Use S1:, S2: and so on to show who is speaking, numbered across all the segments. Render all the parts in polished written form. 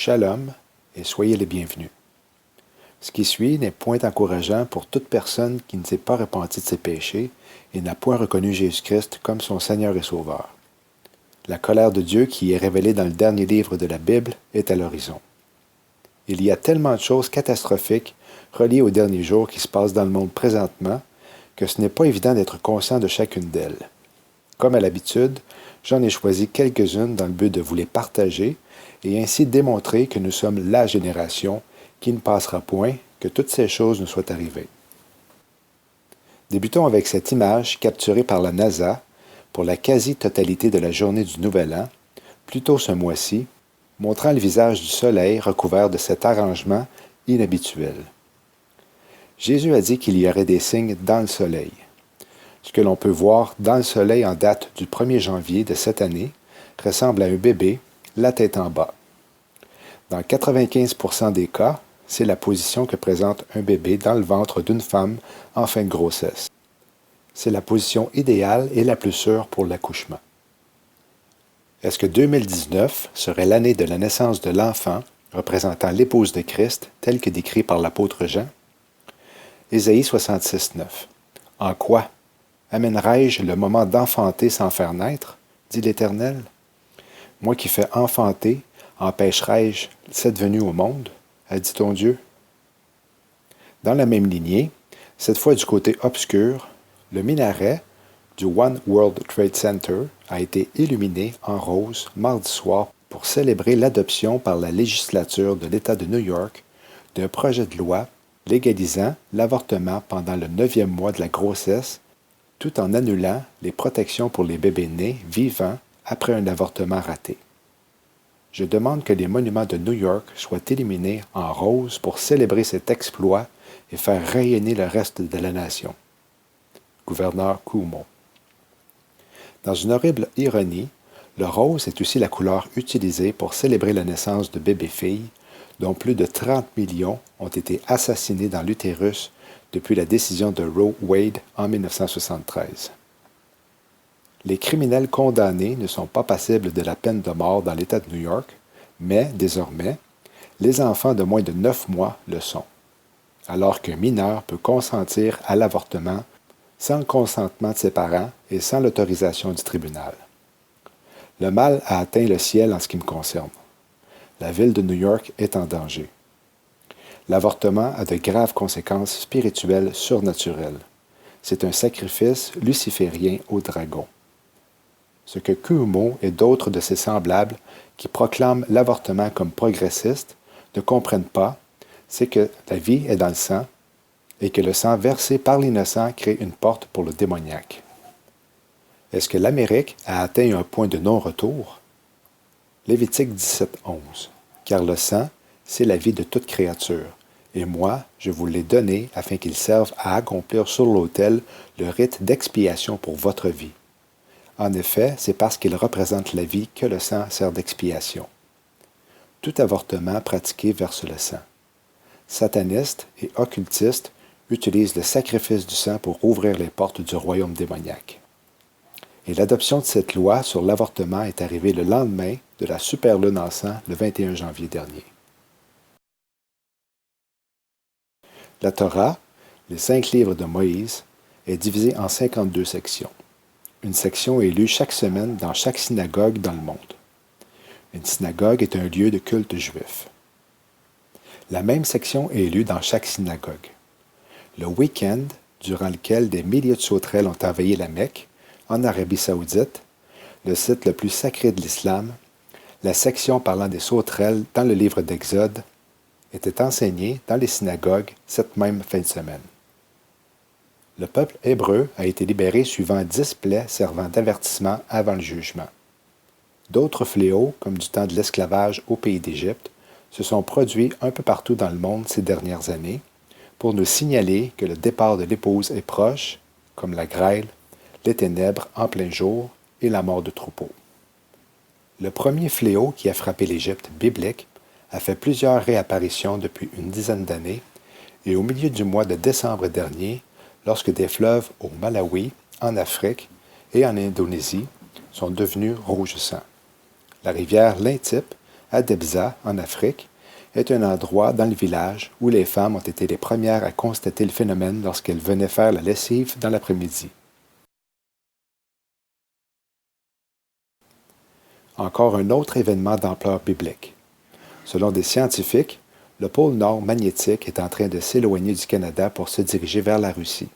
S1: Shalom et soyez les bienvenus. Ce qui suit n'est point encourageant pour toute personne qui ne s'est pas repentie de ses péchés et n'a point reconnu Jésus-Christ comme son Seigneur et Sauveur. La colère de Dieu qui est révélée dans le dernier livre de la Bible est à l'horizon. Il y a tellement de choses catastrophiques reliées aux derniers jours qui se passent dans le monde présentement que ce n'est pas évident d'être conscient de chacune d'elles. Comme à l'habitude, j'en ai choisi quelques-unes dans le but de vous les partager et ainsi démontrer que nous sommes la génération qui ne passera point que toutes ces choses nous soient arrivées. Débutons avec cette image capturée par la NASA pour la quasi-totalité de la journée du Nouvel An, plus tôt ce mois-ci, montrant le visage du soleil recouvert de cet arrangement inhabituel. Jésus a dit qu'il y aurait des signes dans le soleil. Ce que l'on peut voir dans le soleil en date du 1er janvier de cette année ressemble à un bébé, la tête en bas. Dans 95% des cas, c'est la position que présente un bébé dans le ventre d'une femme en fin de grossesse. C'est la position idéale et la plus sûre pour l'accouchement. Est-ce que 2019 serait l'année de la naissance de l'enfant représentant l'épouse de Christ, tel que décrit par l'apôtre Jean? Ésaïe 66, 9. En quoi amènerai-je le moment d'enfanter sans faire naître, dit l'Éternel? Moi qui fais enfanter, empêcherai-je cette venue au monde, a dit ton Dieu? Dans la même lignée, cette fois du côté obscur, le minaret du One World Trade Center a été illuminé en rose mardi soir pour célébrer l'adoption par la législature de l'État de New York d'un projet de loi légalisant l'avortement pendant le 9e mois de la grossesse, tout en annulant les protections pour les bébés nés vivants après un avortement raté. Je demande que les monuments de New York soient illuminés en rose pour célébrer cet exploit et faire rayonner le reste de la nation. Gouverneur Cuomo. Dans une horrible ironie, le rose est aussi la couleur utilisée pour célébrer la naissance de bébés-filles, dont plus de 30 millions ont été assassinés dans l'utérus depuis la décision de Roe Wade en 1973. Les criminels condamnés ne sont pas passibles de la peine de mort dans l'État de New York, mais, désormais, les enfants de moins de 9 mois le sont, alors qu'un mineur peut consentir à l'avortement sans le consentement de ses parents et sans l'autorisation du tribunal. Le mal a atteint le ciel en ce qui me concerne. La ville de New York est en danger. L'avortement a de graves conséquences spirituelles surnaturelles. C'est un sacrifice luciférien au dragon. Ce que Cuomo et d'autres de ses semblables qui proclament l'avortement comme progressiste ne comprennent pas, c'est que la vie est dans le sang et que le sang versé par l'innocent crée une porte pour le démoniaque. Est-ce que l'Amérique a atteint un point de non-retour? Lévitique 17, 11. Car le sang, c'est la vie de toute créature, et moi, je vous l'ai donné afin qu'il serve à accomplir sur l'autel le rite d'expiation pour votre vie. En effet, c'est parce qu'il représente la vie que le sang sert d'expiation. Tout avortement pratiqué verse le sang. Satanistes et occultistes utilisent le sacrifice du sang pour ouvrir les portes du royaume démoniaque. Et l'adoption de cette loi sur l'avortement est arrivée le lendemain de la superlune en sang le 21 janvier dernier. La Torah, les 5 livres de Moïse, est divisée en 52 sections. Une section est lue chaque semaine dans chaque synagogue dans le monde. Une synagogue est un lieu de culte juif. La même section est lue dans chaque synagogue. Le week-end, durant lequel des milliers de sauterelles ont envahi la Mecque, en Arabie saoudite, le site le plus sacré de l'islam, la section parlant des sauterelles dans le livre d'Exode était enseignée dans les synagogues cette même fin de semaine. Le peuple hébreu a été libéré suivant 10 plaies servant d'avertissement avant le jugement. D'autres fléaux, comme du temps de l'esclavage au pays d'Égypte, se sont produits un peu partout dans le monde ces dernières années pour nous signaler que le départ de l'épouse est proche, comme la grêle, les ténèbres en plein jour et la mort de troupeaux. Le premier fléau qui a frappé l'Égypte biblique a fait plusieurs réapparitions depuis une dizaine d'années et au milieu du mois de décembre dernier, lorsque des fleuves au Malawi, en Afrique et en Indonésie sont devenus rouge sang. La rivière Lintip à Debza, en Afrique, est un endroit dans le village où les femmes ont été les premières à constater le phénomène lorsqu'elles venaient faire la lessive dans l'après-midi. Encore un autre événement d'ampleur biblique. Selon des scientifiques, le pôle nord magnétique est en train de s'éloigner du Canada pour se diriger vers la Russie.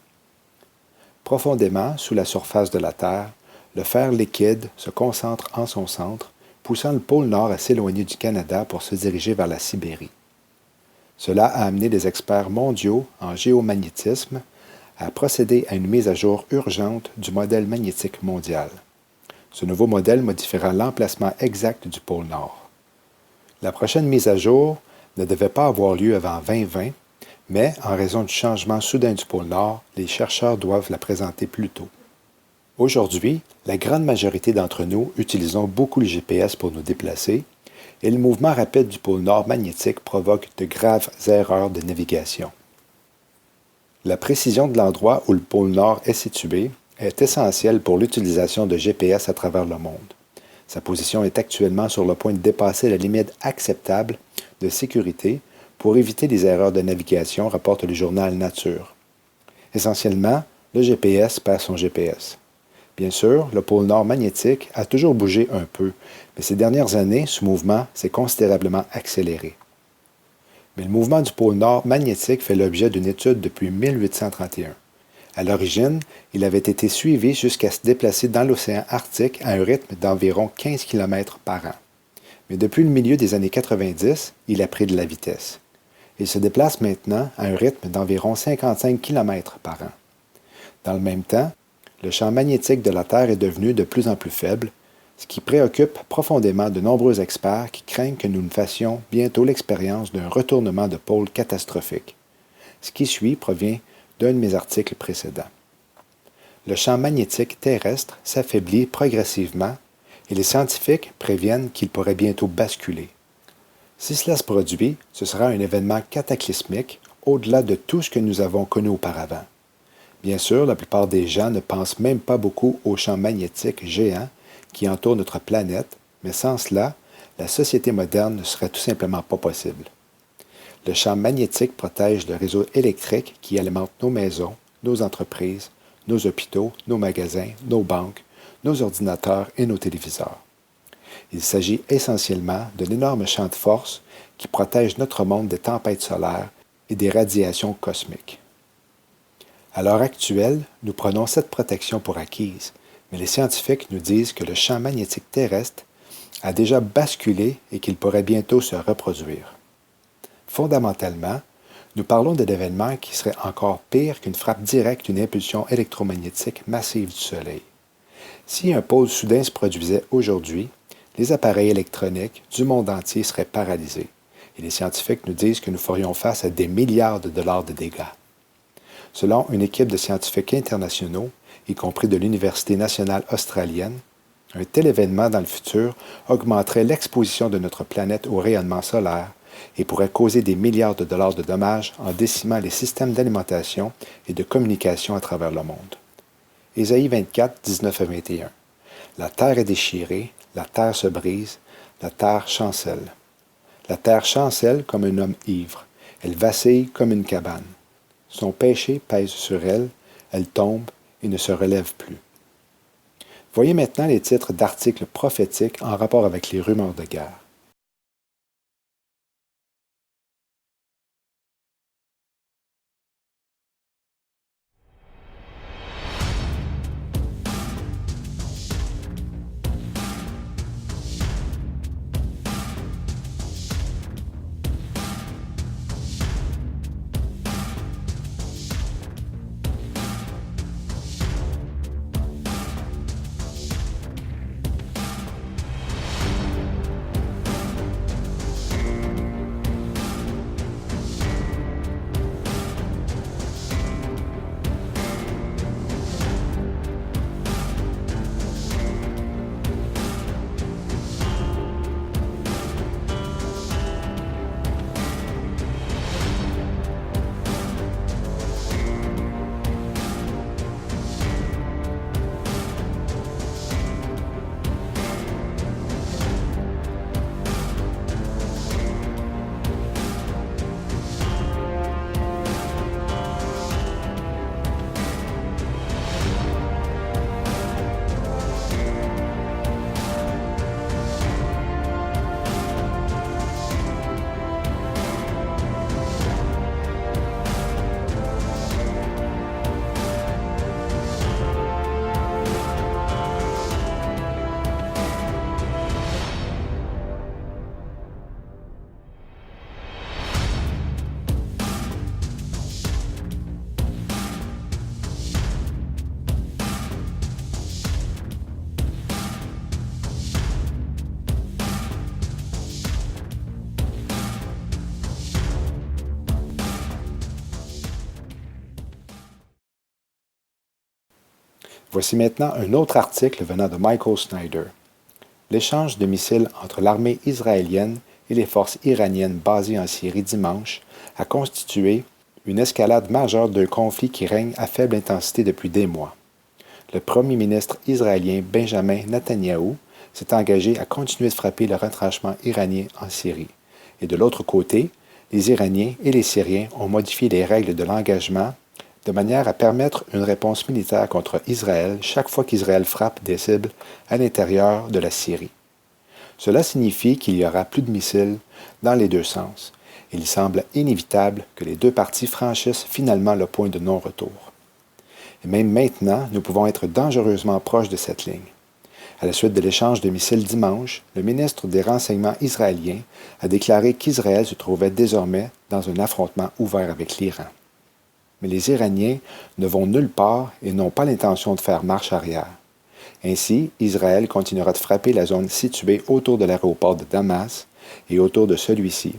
S1: Profondément sous la surface de la Terre, le fer liquide se concentre en son centre, poussant le pôle nord à s'éloigner du Canada pour se diriger vers la Sibérie. Cela a amené des experts mondiaux en géomagnétisme à procéder à une mise à jour urgente du modèle magnétique mondial. Ce nouveau modèle modifiera l'emplacement exact du pôle Nord. La prochaine mise à jour ne devait pas avoir lieu avant 2020, mais en raison du changement soudain du pôle Nord, les chercheurs doivent la présenter plus tôt. Aujourd'hui, la grande majorité d'entre nous utilisons beaucoup le GPS pour nous déplacer, et le mouvement rapide du pôle Nord magnétique provoque de graves erreurs de navigation. La précision de l'endroit où le pôle Nord est situé est essentielle pour l'utilisation de GPS à travers le monde. Sa position est actuellement sur le point de dépasser la limite acceptable de sécurité pour éviter les erreurs de navigation, rapporte le journal Nature. Essentiellement, le GPS perd son GPS. Bien sûr, le pôle Nord magnétique a toujours bougé un peu, mais ces dernières années, ce mouvement s'est considérablement accéléré. Mais le mouvement du pôle Nord magnétique fait l'objet d'une étude depuis 1831. À l'origine, il avait été suivi jusqu'à se déplacer dans l'océan Arctique à un rythme d'environ 15 km par an. Mais depuis le milieu des années 90, il a pris de la vitesse. Il se déplace maintenant à un rythme d'environ 55 km par an. Dans le même temps, le champ magnétique de la Terre est devenu de plus en plus faible, ce qui préoccupe profondément de nombreux experts qui craignent que nous ne fassions bientôt l'expérience d'un retournement de pôle catastrophique. Ce qui suit provient d'un de mes articles précédents. Le champ magnétique terrestre s'affaiblit progressivement et les scientifiques préviennent qu'il pourrait bientôt basculer. Si cela se produit, ce sera un événement cataclysmique au-delà de tout ce que nous avons connu auparavant. Bien sûr, la plupart des gens ne pensent même pas beaucoup au champ magnétique géant qui entoure notre planète, mais sans cela, la société moderne ne serait tout simplement pas possible. Le champ magnétique protège le réseau électrique qui alimente nos maisons, nos entreprises, nos hôpitaux, nos magasins, nos banques, nos ordinateurs et nos téléviseurs. Il s'agit essentiellement d'un énorme champ de force qui protège notre monde des tempêtes solaires et des radiations cosmiques. À l'heure actuelle, nous prenons cette protection pour acquise, mais les scientifiques nous disent que le champ magnétique terrestre a déjà basculé et qu'il pourrait bientôt se reproduire. Fondamentalement, nous parlons d'un événement qui serait encore pire qu'une frappe directe d'une impulsion électromagnétique massive du Soleil. Si un pôle soudain se produisait aujourd'hui, les appareils électroniques du monde entier seraient paralysés, et les scientifiques nous disent que nous ferions face à des milliards de dollars de dégâts. Selon une équipe de scientifiques internationaux, y compris de l'Université nationale australienne, un tel événement dans le futur augmenterait l'exposition de notre planète au rayonnement solaire et pourrait causer des milliards de dollars de dommages en décimant les systèmes d'alimentation et de communication à travers le monde. Ésaïe 24, 19 à 21. La terre est déchirée, la terre se brise, la terre chancelle. La terre chancelle comme un homme ivre, elle vacille comme une cabane. Son péché pèse sur elle, elle tombe et ne se relève plus. Voyez maintenant les titres d'articles prophétiques en rapport avec les rumeurs de guerre. Voici maintenant un autre article venant de Michael Snyder. L'échange de missiles entre l'armée israélienne et les forces iraniennes basées en Syrie dimanche a constitué une escalade majeure d'un conflit qui règne à faible intensité depuis des mois. Le premier ministre israélien Benjamin Netanyahou s'est engagé à continuer de frapper le retranchement iranien en Syrie. Et de l'autre côté, les Iraniens et les Syriens ont modifié les règles de l'engagement de manière à permettre une réponse militaire contre Israël chaque fois qu'Israël frappe des cibles à l'intérieur de la Syrie. Cela signifie qu'il y aura plus de missiles dans les deux sens. Il semble inévitable que les deux parties franchissent finalement le point de non-retour. Et même maintenant, nous pouvons être dangereusement proches de cette ligne. À la suite de l'échange de missiles dimanche, le ministre des Renseignements israélien a déclaré qu'Israël se trouvait désormais dans un affrontement ouvert avec l'Iran. Mais les Iraniens ne vont nulle part et n'ont pas l'intention de faire marche arrière. Ainsi, Israël continuera de frapper la zone située autour de l'aéroport de Damas et autour de celui-ci,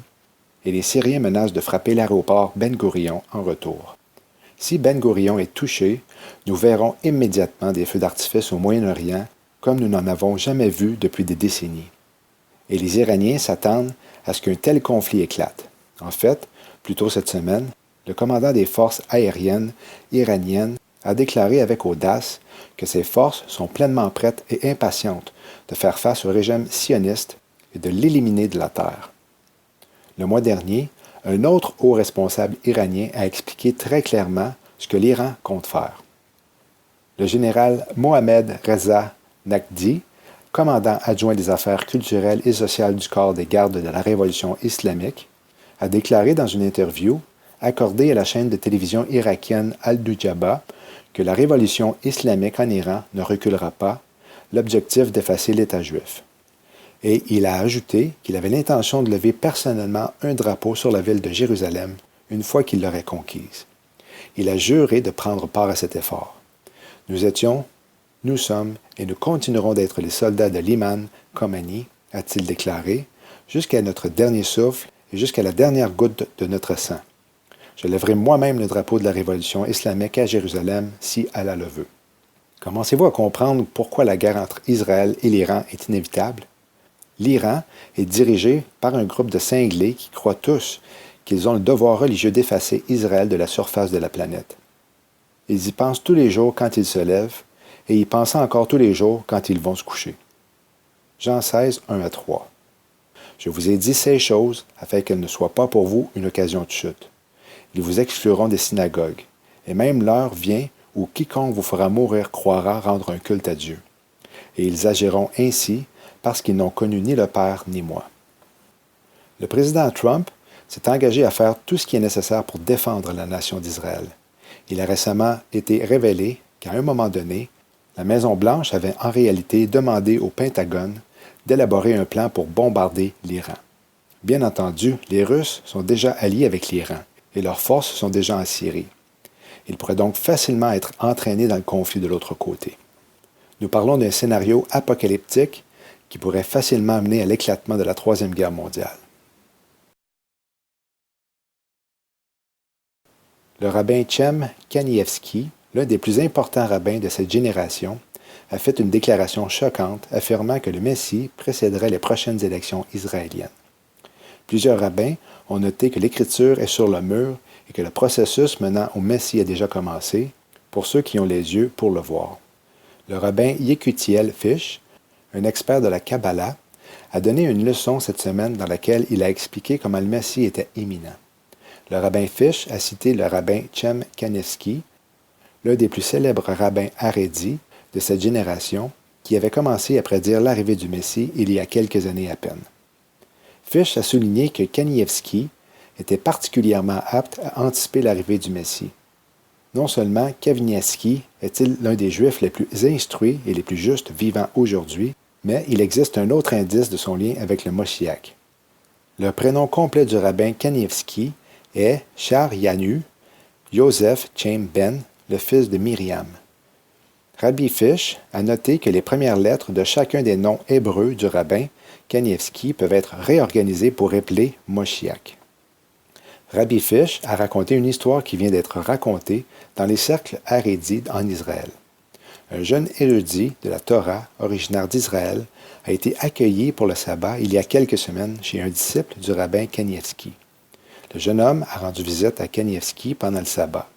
S1: et les Syriens menacent de frapper l'aéroport Ben Gourion en retour. Si Ben Gourion est touché, nous verrons immédiatement des feux d'artifice au Moyen-Orient comme nous n'en avons jamais vu depuis des décennies. Et les Iraniens s'attendent à ce qu'un tel conflit éclate. En fait, plus tôt cette semaine, le commandant des forces aériennes iraniennes a déclaré avec audace que ses forces sont pleinement prêtes et impatientes de faire face au régime sioniste et de l'éliminer de la terre. Le mois dernier, un autre haut responsable iranien a expliqué très clairement ce que l'Iran compte faire. Le général Mohammad Reza Naqvi, commandant adjoint des affaires culturelles et sociales du corps des gardes de la Révolution islamique, a déclaré dans une interview accordée à la chaîne de télévision irakienne Al-Nujaba que la révolution islamique en Iran ne reculera pas, l'objectif d'effacer l'État juif. Et il a ajouté qu'il avait l'intention de lever personnellement un drapeau sur la ville de Jérusalem une fois qu'il l'aurait conquise. Il a juré de prendre part à cet effort. Nous sommes et nous continuerons d'être les soldats de l'Imam Khomeini, a-t-il déclaré, jusqu'à notre dernier souffle et jusqu'à la dernière goutte de notre sang. Je lèverai moi-même le drapeau de la révolution islamique à Jérusalem si Allah le veut. Commencez-vous à comprendre pourquoi la guerre entre Israël et l'Iran est inévitable? L'Iran est dirigé par un groupe de cinglés qui croient tous qu'ils ont le devoir religieux d'effacer Israël de la surface de la planète. Ils y pensent tous les jours quand ils se lèvent et y pensent encore tous les jours quand ils vont se coucher. Jean 16, 1-3. Je vous ai dit ces choses afin qu'elles ne soient pas pour vous une occasion de chute. Ils vous excluront des synagogues, et même l'heure vient où quiconque vous fera mourir croira rendre un culte à Dieu. Et ils agiront ainsi parce qu'ils n'ont connu ni le Père ni moi. Le président Trump s'est engagé à faire tout ce qui est nécessaire pour défendre la nation d'Israël. Il a récemment été révélé qu'à un moment donné, la Maison-Blanche avait en réalité demandé au Pentagone d'élaborer un plan pour bombarder l'Iran. Bien entendu, les Russes sont déjà alliés avec l'Iran et leurs forces sont déjà en Syrie. Ils pourraient donc facilement être entraînés dans le conflit de l'autre côté. Nous parlons d'un scénario apocalyptique qui pourrait facilement amener à l'éclatement de la Troisième Guerre mondiale. Le rabbin Chaim Kanievski, l'un des plus importants rabbins de cette génération, a fait une déclaration choquante affirmant que le Messie précéderait les prochaines élections israéliennes. Plusieurs rabbins ont noté que l'Écriture est sur le mur et que le processus menant au Messie a déjà commencé, pour ceux qui ont les yeux pour le voir. Le rabbin Yekutiel Fish, un expert de la Kabbalah, a donné une leçon cette semaine dans laquelle il a expliqué comment le Messie était imminent. Le rabbin Fish a cité le rabbin Chaim Kanievski, l'un des plus célèbres rabbins harédis de cette génération, qui avait commencé à prédire l'arrivée du Messie il y a quelques années à peine. Fish a souligné que Kanievski était particulièrement apte à anticiper l'arrivée du Messie. Non seulement Kanievski est-il l'un des Juifs les plus instruits et les plus justes vivants aujourd'hui, mais il existe un autre indice de son lien avec le Moshiach. Le prénom complet du rabbin Kanievski est Shar Yanu Yosef Chaim Ben, le fils de Myriam. Rabbi Fish a noté que les premières lettres de chacun des noms hébreux du rabbin Kanievski peuvent être réorganisées pour épeler Moshiach. Rabbi Fish a raconté une histoire qui vient d'être racontée dans les cercles harédis en Israël. Un jeune érudit de la Torah, originaire d'Israël, a été accueilli pour le sabbat il y a quelques semaines chez un disciple du rabbin Kanievski. Le jeune homme a rendu visite à Kanievski pendant le sabbat.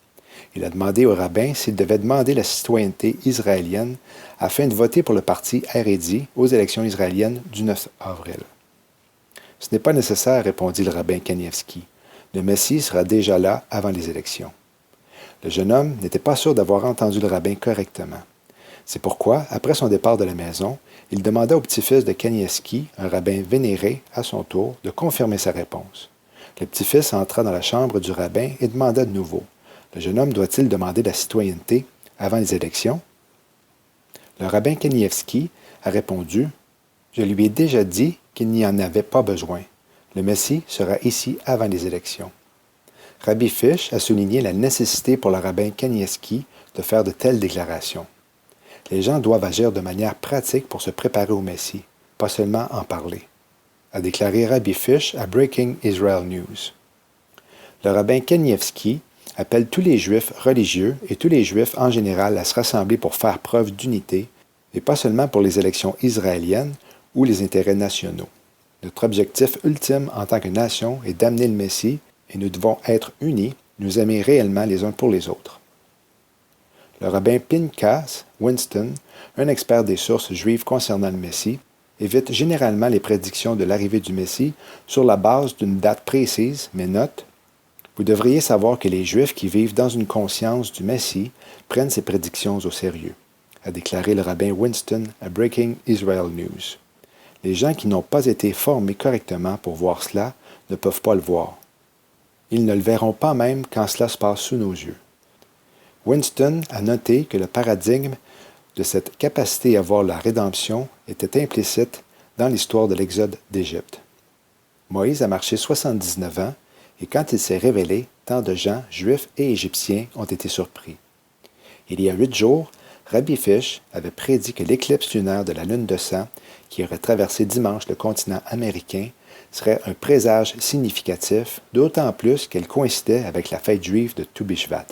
S1: Il a demandé au rabbin s'il devait demander la citoyenneté israélienne afin de voter pour le parti Haredi aux élections israéliennes du 9 avril. Ce n'est pas nécessaire, répondit le rabbin Kanievski. Le Messie sera déjà là avant les élections. Le jeune homme n'était pas sûr d'avoir entendu le rabbin correctement. C'est pourquoi, après son départ de la maison, il demanda au petit-fils de Kanievski, un rabbin vénéré, à son tour, de confirmer sa réponse. Le petit-fils entra dans la chambre du rabbin et demanda de nouveau. Le jeune homme doit-il demander la citoyenneté avant les élections? Le rabbin Kanievski a répondu « Je lui ai déjà dit qu'il n'y en avait pas besoin. Le Messie sera ici avant les élections. » Rabbi Fish a souligné la nécessité pour le rabbin Kanievski de faire de telles déclarations. Les gens doivent agir de manière pratique pour se préparer au Messie, pas seulement en parler, a déclaré Rabbi Fish à Breaking Israel News. Le rabbin Kanievski appelle tous les Juifs religieux et tous les Juifs en général à se rassembler pour faire preuve d'unité, et pas seulement pour les élections israéliennes ou les intérêts nationaux. Notre objectif ultime en tant que nation est d'amener le Messie, et nous devons être unis, nous aimer réellement les uns pour les autres. Le rabbin Pinchas Winston, un expert des sources juives concernant le Messie, évite généralement les prédictions de l'arrivée du Messie sur la base d'une date précise, mais note « Vous devriez savoir que les Juifs qui vivent dans une conscience du Messie prennent ces prédictions au sérieux », a déclaré le rabbin Winston à Breaking Israel News. Les gens qui n'ont pas été formés correctement pour voir cela ne peuvent pas le voir. Ils ne le verront pas même quand cela se passe sous nos yeux. Winston a noté que le paradigme de cette capacité à voir la rédemption était implicite dans l'histoire de l'Exode d'Égypte. Moïse a marché 79 ans et quand il s'est révélé, tant de gens, juifs et égyptiens, ont été surpris. Il y a 8 jours, Rabbi Fish avait prédit que l'éclipse lunaire de la lune de sang, qui aurait traversé dimanche le continent américain, serait un présage significatif, d'autant plus qu'elle coïncidait avec la fête juive de Tu Bishvat.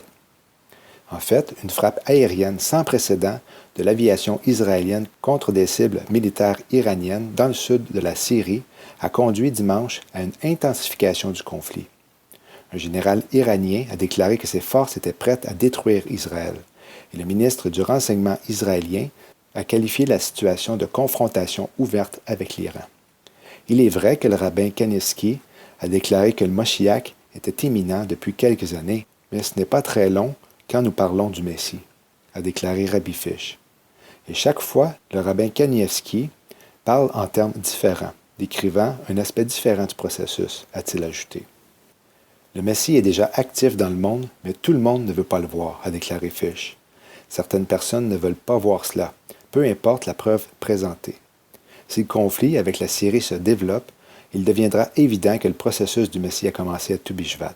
S1: En fait, une frappe aérienne sans précédent de l'aviation israélienne contre des cibles militaires iraniennes dans le sud de la Syrie a conduit dimanche à une intensification du conflit. Un général iranien a déclaré que ses forces étaient prêtes à détruire Israël, et le ministre du Renseignement israélien a qualifié la situation de confrontation ouverte avec l'Iran. Il est vrai que le rabbin Kanievski a déclaré que le Moshiach était imminent depuis quelques années, mais ce n'est pas très long quand nous parlons du Messie, a déclaré Rabbi Fish. Et chaque fois, le rabbin Kanievski parle en termes différents, décrivant un aspect différent du processus, a-t-il ajouté. Le Messie est déjà actif dans le monde, mais tout le monde ne veut pas le voir, a déclaré Fish. Certaines personnes ne veulent pas voir cela, peu importe la preuve présentée. Si le conflit avec la Syrie se développe, il deviendra évident que le processus du Messie a commencé à Tu Bishvat.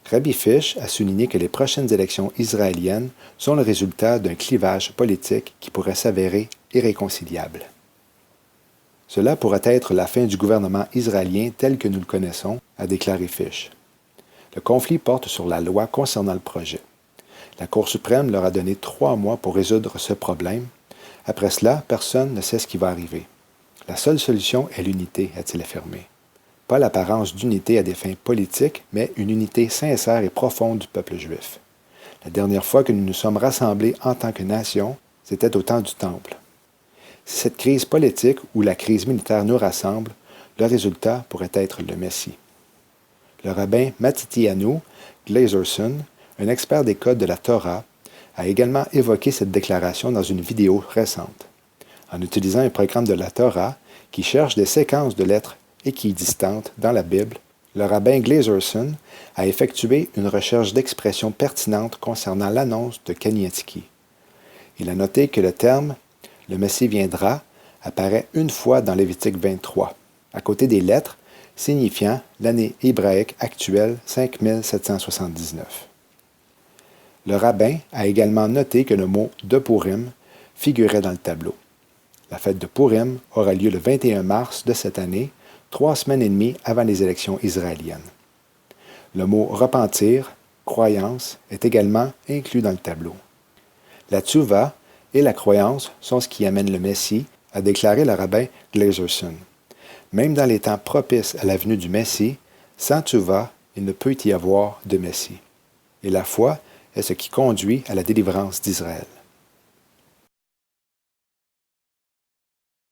S1: Rabbi Fish a souligné que les prochaines élections israéliennes sont le résultat d'un clivage politique qui pourrait s'avérer irréconciliable. Cela pourrait être la fin du gouvernement israélien tel que nous le connaissons, a déclaré Fish. Le conflit porte sur la loi concernant le projet. La Cour suprême leur a donné 3 mois pour résoudre ce problème. Après cela, personne ne sait ce qui va arriver. La seule solution est l'unité, a-t-il affirmé. Pas l'apparence d'unité à des fins politiques, mais une unité sincère et profonde du peuple juif. La dernière fois que nous nous sommes rassemblés en tant que nation, c'était au temps du Temple. Si cette crise politique ou la crise militaire nous rassemble, le résultat pourrait être le Messie. Le rabbin Matityahu Glazerson, un expert des codes de la Torah, a également évoqué cette déclaration dans une vidéo récente. En utilisant un programme de la Torah qui cherche des séquences de lettres équidistantes dans la Bible, le rabbin Glazerson a effectué une recherche d'expressions pertinentes concernant l'annonce de Kanievski. Il a noté que le terme « le Messie viendra » apparaît une fois dans Lévitique 23, à côté des lettres signifiant l'année hébraïque actuelle 5779. Le rabbin a également noté que le mot « de Purim » figurait dans le tableau. La fête de Purim aura lieu le 21 mars de cette année, 3 semaines et demie avant les élections israéliennes. Le mot « repentir », « croyance » est également inclus dans le tableau. La tshuvah et la croyance sont ce qui amène le Messie, a déclaré le rabbin Glazerson. Même dans les temps propices à la venue du Messie, sans Teshuvah, il ne peut y avoir de Messie. Et la foi est ce qui conduit à la délivrance d'Israël.